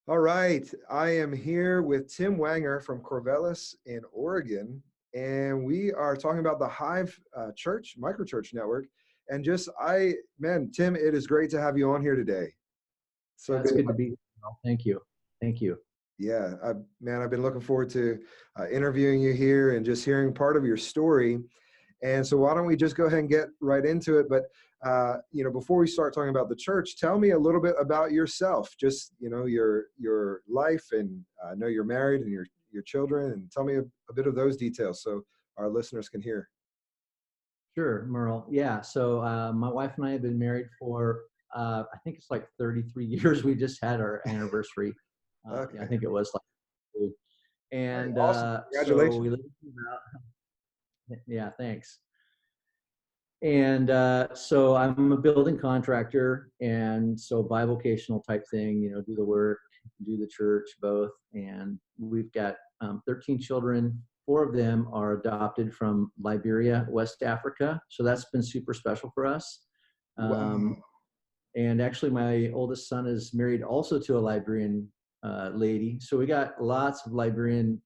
All right. I am here with Tim Wenger from Corvallis in Oregon, and we are talking about the Hive Church, MicroChurch network. And man, Tim, it is great to have you on here today. So Yeah, it's good. good to be here. Thank you. Thank you. Yeah, man, I've been looking forward to interviewing you here and just hearing part of your story. And so why don't we just go ahead and get right into it? But before we start talking about the church, tell me a little bit about yourself. Just your life, and I know you're married and your children, and tell me a bit of those details so our listeners can hear. Sure, Merle. Yeah. So my wife and I have been married for I think it's like 33 years. We just had our anniversary. I Okay, think it was like, all right, and awesome, so congratulations. we live about. Yeah, thanks. And so I'm a building contractor, and so bivocational type thing. Do the work, do the church, both. And we've got 13 children. 4 of them are adopted from Liberia, West Africa. So that's been super special for us. Wow. Um, and actually, my oldest son is married also to a Liberian lady. So we got lots of Liberians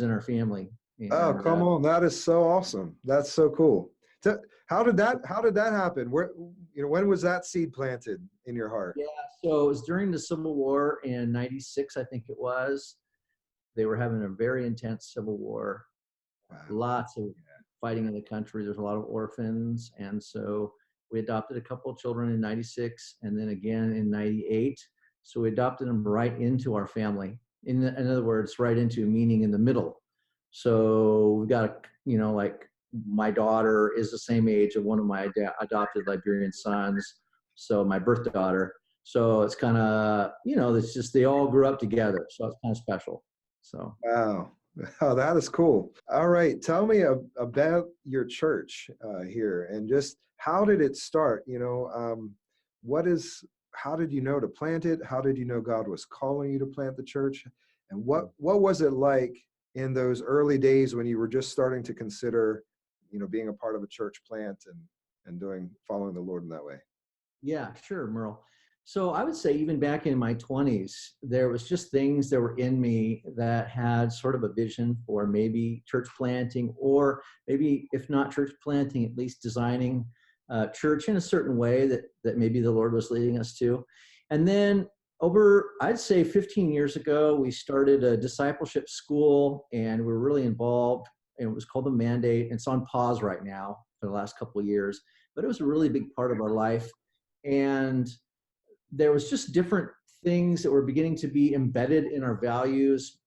in our family. Oh, And come on. That is so awesome. That's so cool. So how did that happen? When was that seed planted in your heart? yeah, so it was during the Civil War in '96, I think it was. They were having a very intense civil war, Wow. lots of fighting in the country. There's a lot of orphans. And so we adopted a couple of children in '96 and then again in '98. So we adopted them right into our family. In other words, right into, meaning in the middle. So we got, like my daughter is the same age of one of my adopted Liberian sons. So my birth daughter. So it's kind of, it's just, they all grew up together. So it's kind of special. So. Wow. Oh, that is cool. All right. Tell me about your church here and just how did it start? What is, how did you know to plant it? How did you know God was calling you to plant the church? And what was it like in those early days when you were just starting to consider, being a part of a church plant and following the Lord in that way? Yeah, sure, Merle. So I would say even back in my 20s, there was just things that were in me that had sort of a vision for maybe church planting, or maybe if not church planting, at least designing church in a certain way that maybe the Lord was leading us to. And then over, I'd say 15 years ago, we started a discipleship school and we were really involved. And it was called The Mandate. It's on pause right now for the last couple of years, but it was a really big part of our life. And there was just different things that were beginning to be embedded in our values,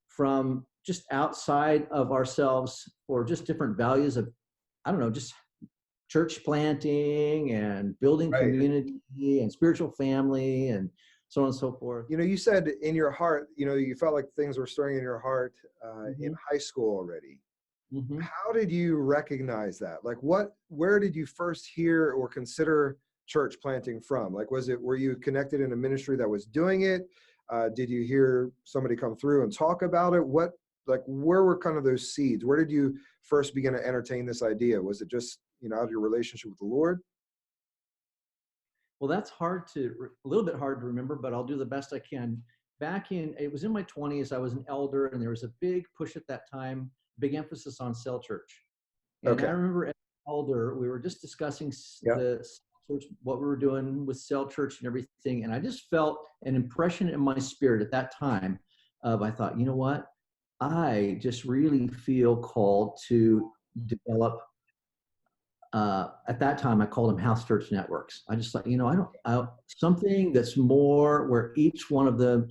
from just outside of ourselves, or just different values of, I don't know, just church planting and building Right. community and spiritual family and so on and so forth. You said in your heart, you felt like things were stirring in your heart in Mm-hmm. high school already. Mm-hmm. How did you recognize that? Like where did you first hear or consider church planting from? Like, were you connected in a ministry that was doing it? Did you hear somebody come through and talk about it? Where were kind of those seeds? Where did you first begin to entertain this idea? Was it just, out of your relationship with the Lord? Well, that's a little bit hard to remember, but I'll do the best I can. It was in my 20s, I was an elder, and there was a big push at that time, big emphasis on cell church. And I Okay. remember as an elder, we were just discussing Yeah. the church, what we were doing with cell church and everything. And I just felt an impression in my spirit at that time I thought, you know what? I just really feel called to develop, at that time I called them house church networks. I just thought, something that's more where each one of them,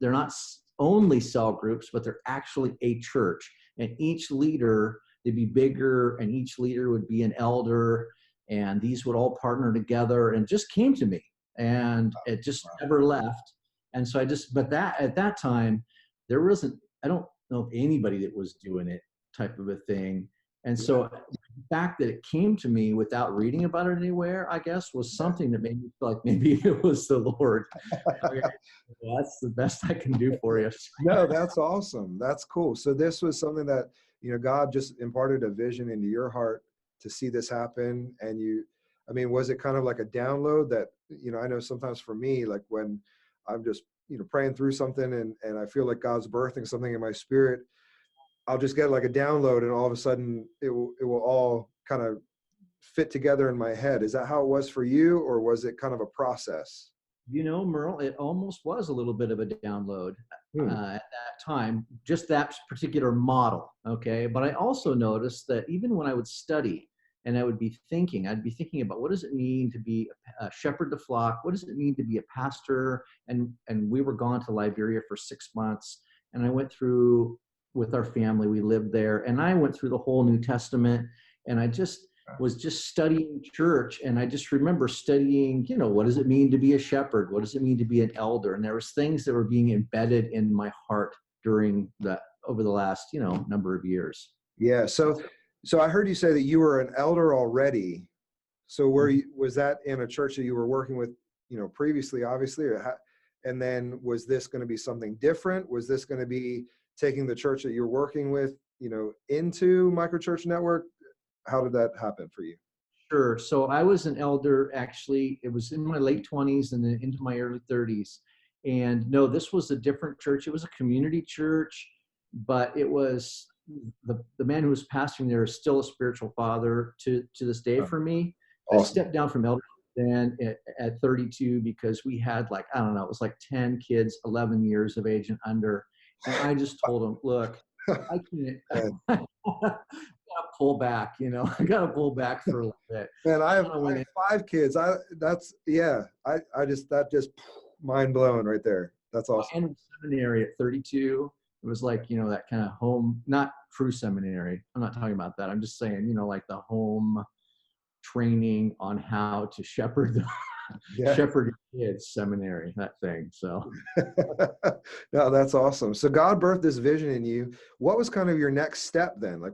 they're not only cell groups, but they're actually a church, and each leader, they'd be bigger, and each leader would be an elder, and these would all partner together, and just came to me, and it just Wow. never left. And so but that at that time, there wasn't, I don't know of anybody that was doing it, type of a thing. And Yeah. so the fact that it came to me without reading about it anywhere, I guess, was Yeah. something that made me feel like maybe it was the Lord. Okay, well, that's the best I can do for you. No, that's awesome. That's cool. So this was something that, God just imparted a vision into your heart to see this happen. And was it kind of like a download that, I know sometimes for me, like when I'm just praying through something and I feel like God's birthing something in my spirit, I'll just get like a download and all of a sudden it will all kind of fit together in my head. Is that how it was for you, or was it kind of a process? Merle, it almost was a little bit of a download Hmm. at that time, just that particular model. Okay. But I also noticed that even when I would study and I'd be thinking about what does it mean to be a shepherd to flock? What does it mean to be a pastor? And we were gone to Liberia for 6 months. And I went through with our family, we lived there, and I went through the whole New Testament, and I was just studying church. And I just remember studying, what does it mean to be a shepherd? What does it mean to be an elder? And there was things that were being embedded in my heart over the last, number of years. Yeah. So I heard you say that you were an elder already. So was that in a church that you were working with, previously, obviously, and then was this going to be something different? Was this going to be taking the church that you're working with, into MicroChurch Network? How did that happen for you? Sure. So I was an elder, actually. It was in my late 20s and then into my early 30s. And no, this was a different church. It was a community church, but it was the man who was pastoring there is still a spiritual father to this day for me. I Awesome. stepped down from elder then at 32 because we had like, I don't know, it was like 10 kids, 11 years of age and under. And I just told him, look, I can't. Pull back, I gotta pull back for a little bit. Man, I have 5 kids. That just mind blowing right there. That's awesome. I entered seminary at 32. It was like, that kind of home, not true seminary. I'm not talking about that. I'm just saying, like the home training on how to shepherd shepherd kids seminary, that thing. So no, that's awesome. So God birthed this vision in you. What was kind of your next step then? Like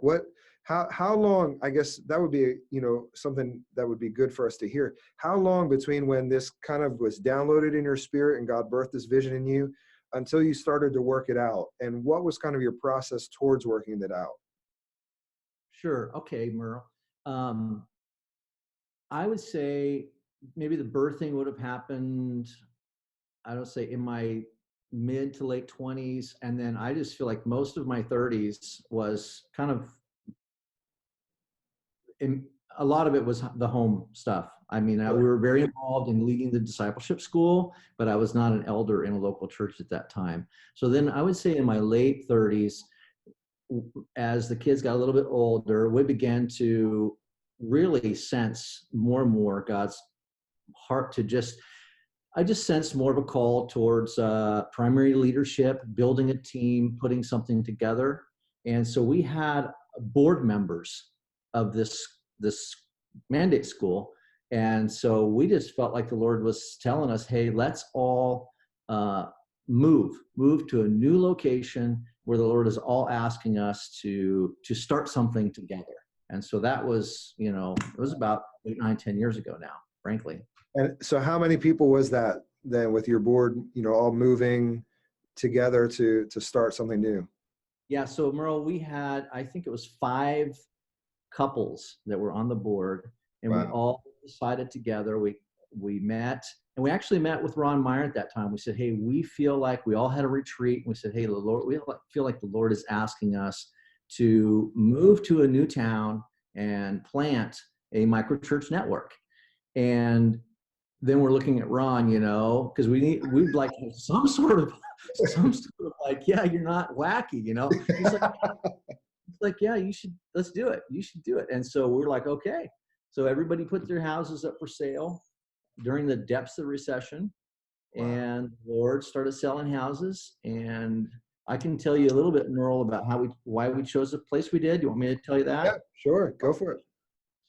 how long, I guess that would be, something that would be good for us to hear. How long between when this kind of was downloaded in your spirit and God birthed this vision in you until you started to work it out? And what was kind of your process towards working that out? Sure. Okay, Merle. I would say maybe the birthing would have happened, I don't say in my mid to late 20s. And then I just feel like most of my 30s was kind of, a lot of it was the home stuff. I mean, we were very involved in leading the discipleship school, but I was not an elder in a local church at that time. So then I would say in my late 30s, as the kids got a little bit older, we began to really sense more and more God's heart I just sensed more of a call towards primary leadership, building a team, putting something together. And so we had board members of this mandate school. And so we just felt like the Lord was telling us, hey, let's all move to a new location where the Lord is all asking us to start something together. And so that was, it was about 8, 9, 10 years ago now, frankly. And so how many people was that then with your board, all moving together to start something new? Yeah. So Merle, we had, I think it was 5 couples that were on the board, and wow. We all decided together. We met, and we actually met with Ron Meyer at that time. We said, hey, we feel like we all had a retreat. We said, hey, the Lord, we feel like the Lord is asking us to move to a new town and plant a microchurch network. And then we're looking at Ron, because we'd like some sort of like, yeah, you're not wacky, He's like, yeah, let's do it. You should do it. And so we're like, okay. So everybody put their houses up for sale during the depths of recession. Wow. And the Lord started selling houses. And I can tell you a little bit, Merle, about why we chose the place we did. Do you want me to tell you that? Yeah, sure. Go for it.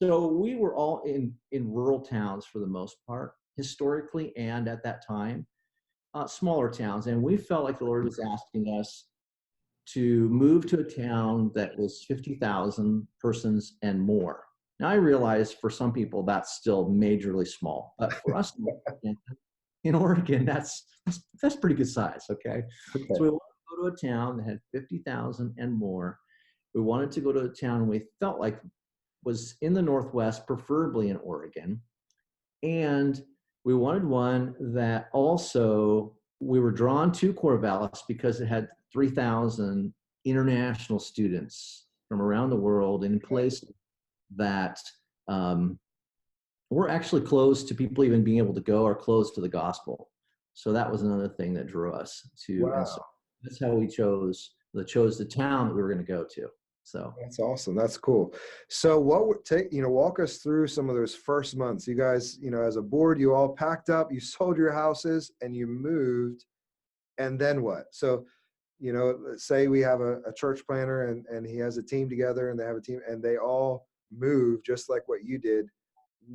So we were all in rural towns for the most part, historically and at that time, smaller towns. And we felt like the Lord was asking us to move to a town that was 50,000 persons and more. Now, I realize for some people that's still majorly small, but for us in Oregon, that's pretty good size, okay? So we wanted to go to a town that had 50,000 and more. We wanted to go to a town we felt like was in the Northwest, preferably in Oregon. And we wanted one that also we were drawn to Corvallis because it had 3,000 international students from around the world in places that were actually closed to people even being able to go, or closed to the gospel. So that was another thing that drew us to, and so Wow. that's how we chose the town that we were going to go to. So That's awesome. That's cool. So what would take, walk us through some of those first months. You guys, as a board, you all packed up, you sold your houses and you moved, and then what? So, let's say we have a church planner and he has a team together and they have a team and they all move just like what you did.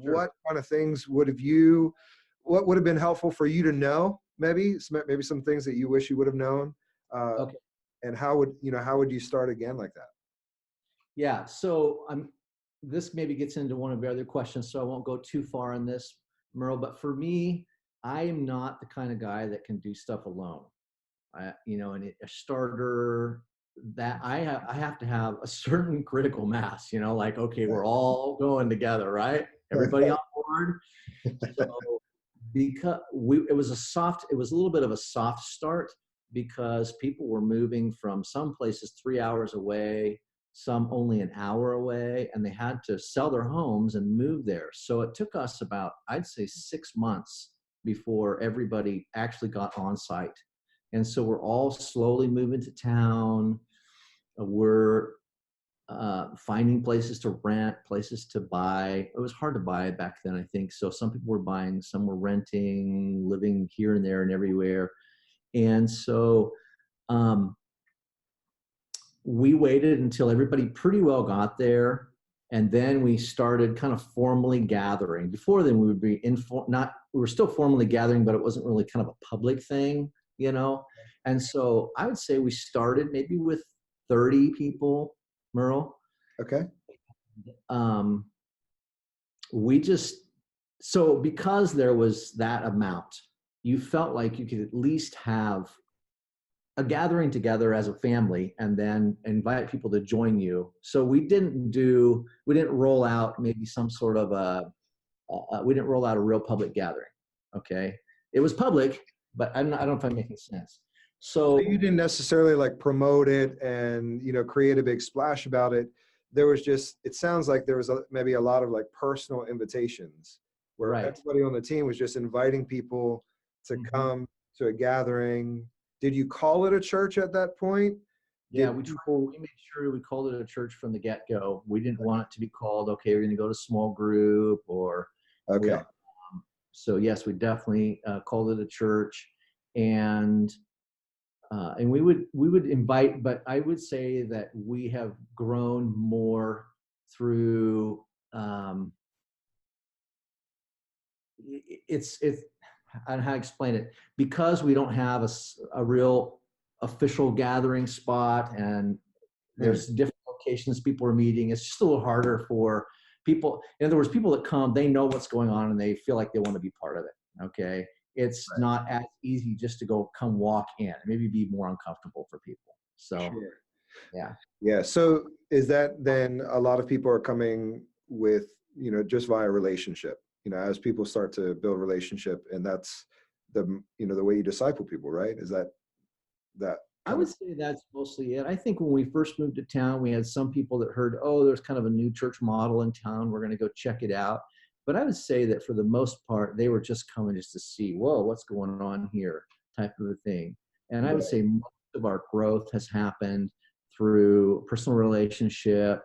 sure. What kind of things what would have been helpful for you to know? Maybe some things that you wish you would have known. Uh, Okay. and how would you start again like that? Yeah. So this maybe gets into one of the other questions, so I won't go too far on this, Merle. But for me, I am not the kind of guy that can do stuff alone. And a starter, that I have to have a certain critical mass. Like, okay, we're all going together, right? Everybody on board. So because it was a little bit of a soft start, because people were moving from some places 3 hours away, some only an hour away, and they had to sell their homes and move there. So it took us about, I'd say, 6 months before everybody actually got on site. And so we're all slowly moving to town. We're finding places to rent, places to buy. It was hard to buy back then, I think. So some people were buying, some were renting, living here and there and everywhere. And so we waited until everybody pretty well got there. And then we started kind of formally gathering. Before then, we would be we were still formally gathering, but it wasn't really kind of a public thing, And so I would say we started maybe with 30 people, Merle. Okay. So because there was that amount, you felt like you could at least have a gathering together as a family and then invite people to join you. So we didn't roll out maybe some sort of we didn't roll out a real public gathering. Okay. It was public, but I don't know if I'm making sense. So you didn't necessarily like promote it and, create a big splash about it. There was it sounds like there was maybe a lot of like personal invitations where Right. everybody on the team was just inviting people to come to a gathering. Did you call it a church at that point? Yeah, we made sure we called it a church from the get-go. We didn't want it to be called, okay, we're going to go to small group or. Okay. So yes, we definitely called it a church, and we would invite, but I would say that we have grown more through it's I don't know how to explain it, because we don't have a real official gathering spot, and there's different locations people are meeting. It's just a little harder for people. In other words, people that come, they know what's going on and they feel like they want to be part of it. Okay. It's not as easy just to come walk in. Maybe be more uncomfortable for people. So, sure. Yeah. Yeah. So is that then a lot of people are coming with, just via relationship, as people start to build relationship, and that's the way you disciple people, right? Is that I would say that's mostly it. I think when we first moved to town, we had some people that heard, oh, there's kind of a new church model in town. We're going to go check it out. But I would say that for the most part, they were just coming just to see, whoa, what's going on here, type of a thing. And I would say most of our growth has happened through personal relationship.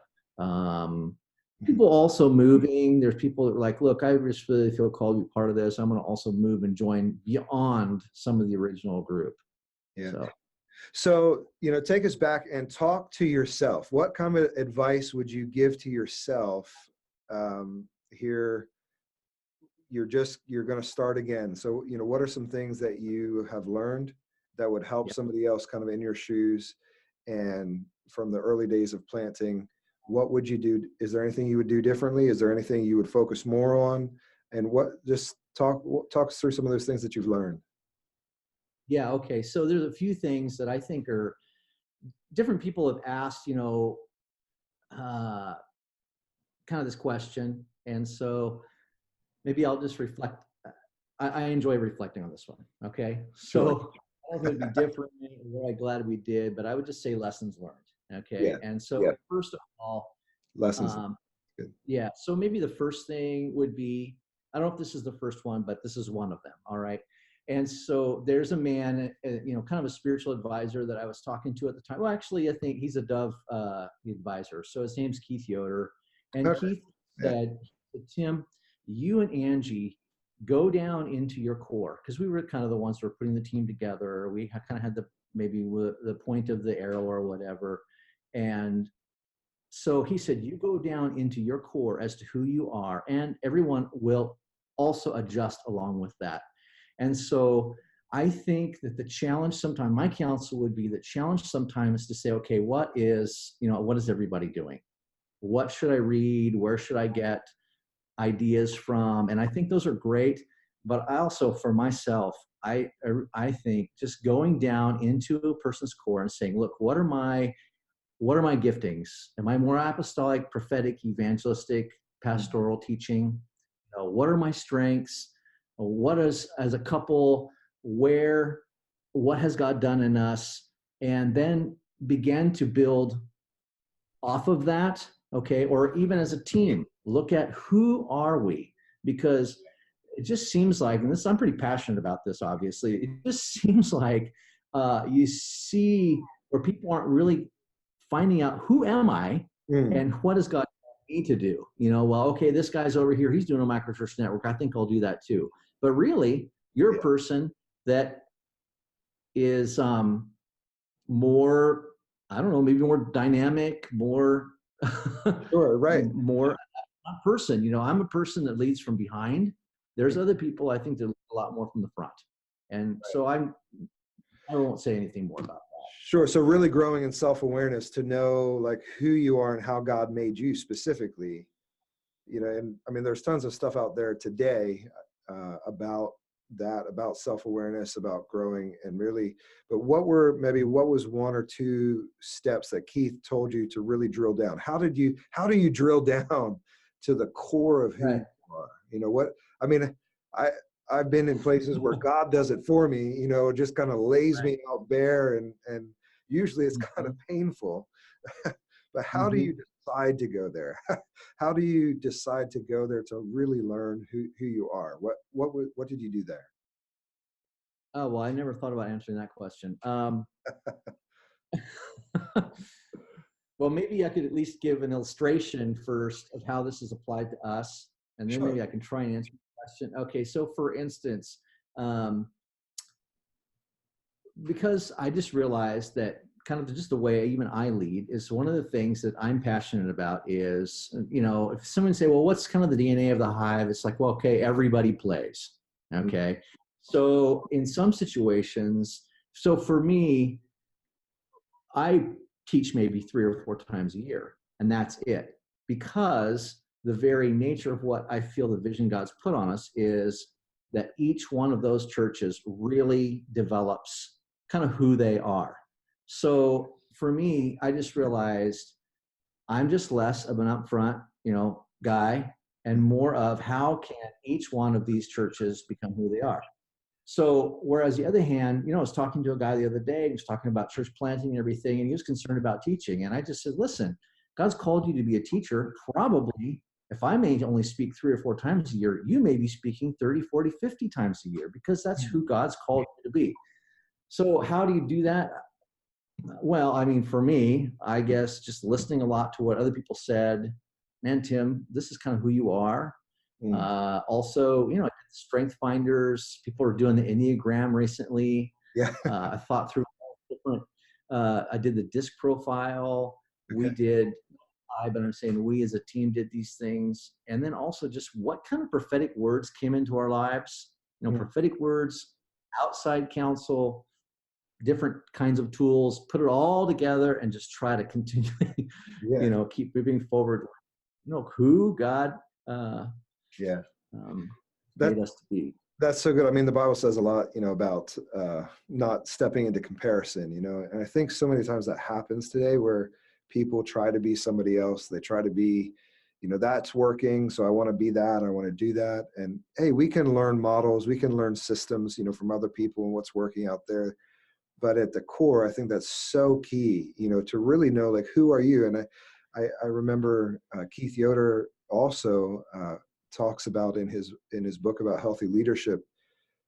People also moving. There's people that are like, look, I just really feel called to be part of this. I'm going to also move and join beyond some of the original group. Yeah. So, take us back and talk to yourself. What kind of advice would you give to yourself here? You're going to start again. So, what are some things that you have learned that would help somebody else kind of in your shoes? And from the early days of planting, what would you do? Is there anything you would do differently? Is there anything you would focus more on? And just talk us through some of those things that you've learned. Yeah. Okay. So there's a few things that I think are different people have asked, kind of this question. And so maybe I'll just reflect. I enjoy reflecting on this one. Okay. Sure. So I don't know if it'd be different, or I'm glad we did, but I would just say lessons learned. Yeah. Okay. And Yeah. so first of all, Lessons. um, Good. yeah. So maybe the first thing would be, I don't know if this is the first one, but this is one of them. All right. And so there's a man, kind of a spiritual advisor that I was talking to at the time. Well, actually, I think he's a Dove advisor. So his name's Keith Yoder. And Okay. Keith Yeah. said, Tim, you and Angie go down into your core, because we were kind of the ones who were putting the team together. We kind of had the point of the arrow or whatever. And so he said, you go down into your core as to who you are, and everyone will also adjust along with that. And so I think that the challenge sometimes, my counsel would be, the challenge sometimes to say, okay, what is everybody doing? What should I read? Where should I get ideas from? And I think those are great. But I also, for myself, I think just going down into a person's core and saying, look, what are my giftings? Am I more apostolic, prophetic, evangelistic, pastoral teaching? What are my strengths? What is, as a couple, what has God done in us? And then begin to build off of that, okay? Or even as a team, look at who are we? Because it just seems like, and I'm pretty passionate about this, obviously, it just seems like you see where people aren't really finding out, who am I and what does God need to do? Well, okay, this guy's over here, he's doing a MicroChurch network, I think I'll do that too. But really, you're a person that is more, I don't know, maybe more dynamic, more Sure. Right. more person. I'm a person that leads from behind. There's other people I think that lead a lot more from the front. And so I won't say anything more about that. Sure. So really growing in self-awareness to know like who you are and how God made you specifically, and I mean, there's tons of stuff out there today about that, about self-awareness, about growing, and really, but what was one or two steps that Keith told you to really drill down? How do you drill down to the core of who you are? I've been in places where God does it for me, just kind of lays me out bare, and usually it's kind of painful. But how do you decide to go there? How do you decide to go there to really learn who you are? What did you do there? Oh, well, I never thought about answering that question. Well, maybe I could at least give an illustration first of how this is applied to us, and then maybe I can try and answer the question. Okay, so for instance, because I just realized that kind of just the way even I lead is one of the things that I'm passionate about is, if someone say, well, what's kind of the DNA of the Hive? It's like, well, okay, everybody plays. Okay. So in some situations, so for me, I teach maybe 3 or 4 times a year, and that's it. Because the very nature of what I feel the vision God's put on us is that each one of those churches really develops kind of who they are. So for me, I just realized I'm just less of an upfront, guy, and more of how can each one of these churches become who they are. So whereas the other hand, I was talking to a guy the other day, he was talking about church planting and everything, and he was concerned about teaching. And I just said, listen, God's called you to be a teacher. Probably, if I may only speak 3 or 4 times a year, you may be speaking 30, 40, 50 times a year, because that's who God's called you to be. So how do you do that? Well, I mean, for me, I guess just listening a lot to what other people said. Man, Tim, this is kind of who you are. Also, Strength Finders. People are doing the Enneagram recently. Yeah. I thought through different. I did the disc profile. Okay. We did. But I'm saying we as a team did these things, and then also just what kind of prophetic words came into our lives. Prophetic words, outside counsel, different kinds of tools. Put it all together and just try to continually, keep moving forward. Who God. Made us to be. That's so good. I mean, the Bible says a lot, about not stepping into comparison, and I think so many times that happens today where people try to be somebody else. They try to be, that's working. So I want to be that. I want to do that. And hey, we can learn models, we can learn systems, from other people and what's working out there. But at the core, I think that's so key, to really know, like, who are you? And I remember Keith Yoder also talks about in his book about healthy leadership,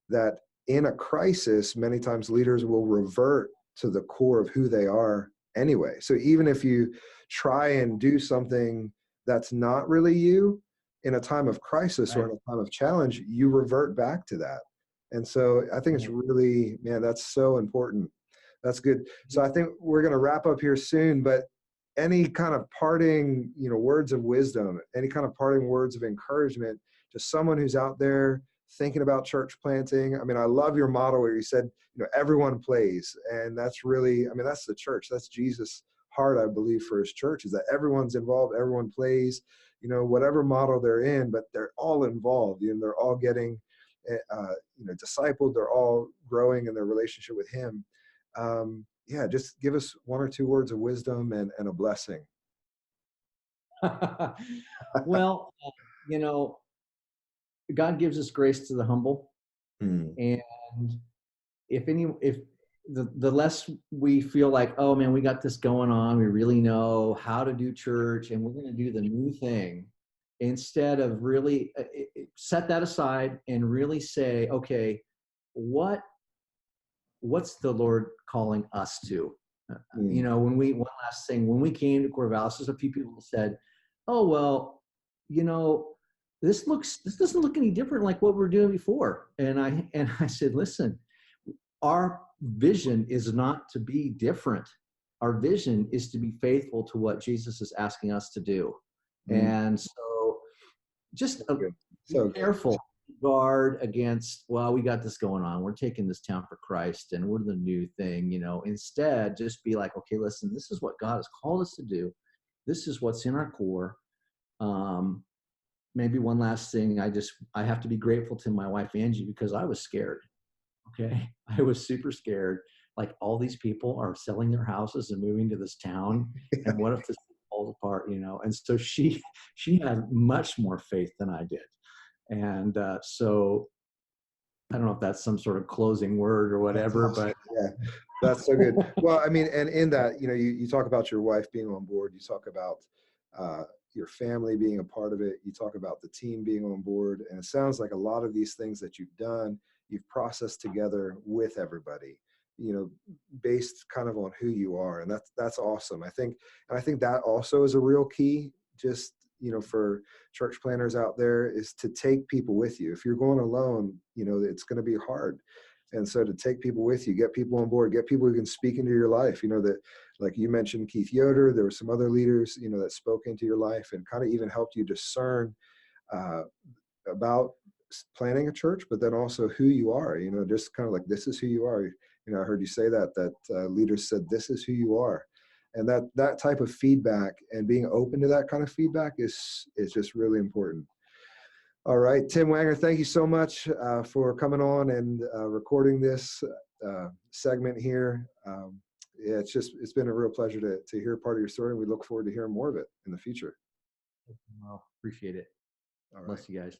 that in a crisis, many times leaders will revert to the core of who they are anyway. So even if you try and do something that's not really you, in a time of crisis or Right. in a time of challenge, you revert back to that. And so I think it's Right. really, man, that's so important. That's good. So I think we're going to wrap up here soon, but any kind of parting, words of wisdom, any kind of parting words of encouragement to someone who's out there thinking about church planting. I mean, I love your model where you said, everyone plays. And that's really, I mean, that's the church. That's Jesus' heart, I believe, for his church, is that everyone's involved, everyone plays, whatever model they're in, but they're all involved. They're all getting, discipled. They're all growing in their relationship with him. Yeah, just give us one or two words of wisdom and a blessing. Well, God gives us grace to the humble, Hmm. and if the less we feel like, oh man, we got this going on, we really know how to do church, and we're going to do the new thing, instead of really set that aside and really say, okay, what's the Lord calling us to? Hmm. One last thing, when we came to Corvallis, there's a few people who said, oh, well, you know, this doesn't look any different like what we were doing before. And I said, listen, our vision is not to be different. Our vision is to be faithful to what Jesus is asking us to do. Hmm. And so just Good. be So good. careful, guard against, well, we got this going on, we're taking this town for Christ and we're the new thing. Instead, just be like, okay, listen, this is what God has called us to do, this is what's in our core. Maybe one last thing, I have to be grateful to my wife Angie, because I was scared. Okay, I was super scared, like, all these people are selling their houses and moving to this town, and what if this falls apart? And so she had much more faith than I did. And so I don't know if that's some sort of closing word or That's whatever, awesome. but Yeah, that's so good. Well, I mean, and in that, you talk about your wife being on board, you talk about your family being a part of it, you talk about the team being on board, and it sounds like a lot of these things that you've done, you've processed together with everybody, based kind of on who you are, and that's awesome. I think that also is a real key. Just for church planners out there, is to take people with you. If you're going alone, it's going to be hard. And so to take people with you, get people on board, get people who can speak into your life, that, like you mentioned, Keith Yoder, there were some other leaders, that spoke into your life and kind of even helped you discern uh, about planning a church, but then also who you are, just kind of like, this is who you are. I heard you say that leaders said, this is who you are. And that type of feedback and being open to that kind of feedback is just really important. All right, Tim Wenger, thank you so much for coming on and recording this segment here. Yeah, it's been a real pleasure to hear part of your story, and we look forward to hearing more of it in the future. well, appreciate it. All right. Bless you guys.